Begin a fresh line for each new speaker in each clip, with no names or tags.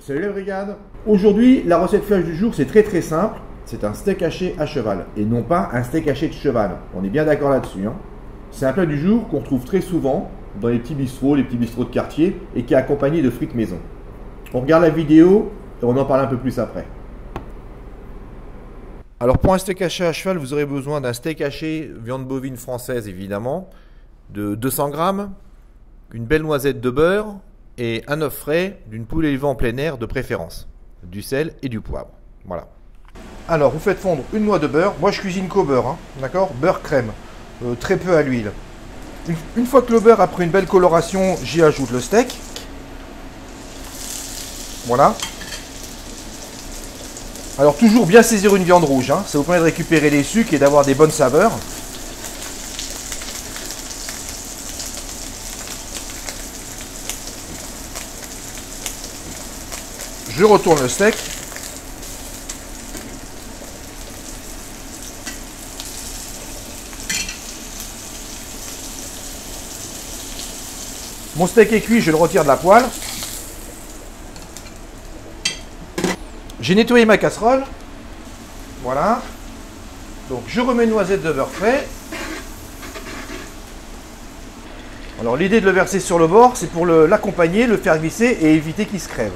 Salut la brigade. Aujourd'hui, la recette flash du jour, c'est très simple. C'est un steak haché à cheval et non pas un steak haché de cheval. On est bien d'accord là-dessus. C'est un plat du jour qu'on retrouve très souvent dans les petits bistrots de quartier et qui est accompagné de frites maison. On regarde la vidéo et on en parle un peu plus après. Alors pour un steak haché à cheval, vous aurez besoin d'un steak haché, viande bovine française évidemment, de 200 grammes, une belle noisette de beurre et un œuf frais d'une poule élevée en plein air de préférence, du sel et du poivre. Voilà. Alors vous faites fondre une noix de beurre. Moi je cuisine qu'au beurre, d'accord, beurre crème, très peu à l'huile. Une fois que le beurre a pris une belle coloration, j'y ajoute le steak. Voilà. Alors toujours bien saisir une viande rouge, ça vous permet de récupérer les sucres et d'avoir des bonnes saveurs. Je retourne le steak. Mon steak est cuit, je le retire de la poêle. J'ai nettoyé ma casserole. Voilà. Donc je remets une noisette de beurre frais. Alors l'idée de le verser sur le bord, c'est pour l'accompagner, le faire glisser et éviter qu'il se crève.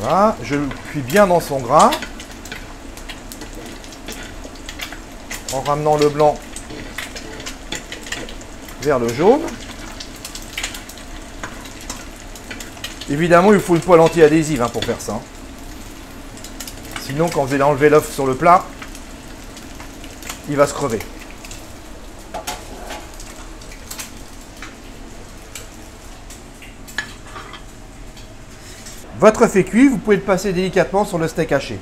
Voilà, je le cuis bien dans son gras. En ramenant le blanc vers le jaune. Évidemment, il faut une poêle anti-adhésive pour faire ça. Sinon, quand vous allez enlever l'œuf sur le plat, il va se crever. Votre œuf est cuit, vous pouvez le passer délicatement sur le steak haché.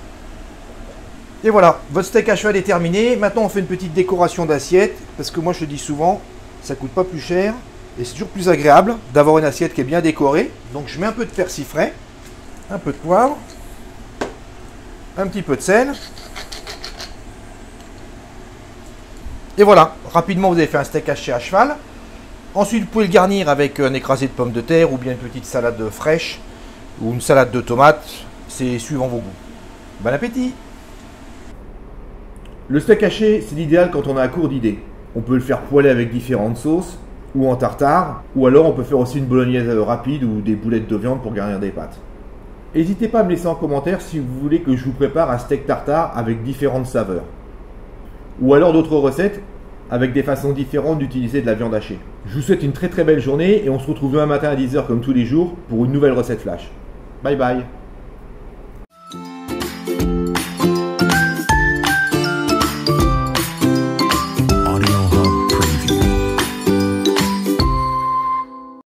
Et voilà, votre steak à cheval est terminé. Maintenant, on fait une petite décoration d'assiette. Parce que moi, je le dis souvent, ça coûte pas plus cher. Et c'est toujours plus agréable d'avoir une assiette qui est bien décorée. Donc, je mets un peu de persil frais, un peu de poivre, un petit peu de sel. Et voilà, rapidement, vous avez fait un steak haché à cheval. Ensuite, vous pouvez le garnir avec un écrasé de pommes de terre ou bien une petite salade fraîche ou une salade de tomates. C'est suivant vos goûts. Bon appétit! Le steak haché, c'est l'idéal quand on a à court d'idées. On peut le faire poêler avec différentes sauces, ou en tartare, ou alors on peut faire aussi une bolognaise rapide ou des boulettes de viande pour garnir des pâtes. N'hésitez pas à me laisser en commentaire si vous voulez que je vous prépare un steak tartare avec différentes saveurs. Ou alors d'autres recettes avec des façons différentes d'utiliser de la viande hachée. Je vous souhaite une très belle journée et on se retrouve demain matin à 10 h comme tous les jours pour une nouvelle recette flash. Bye bye!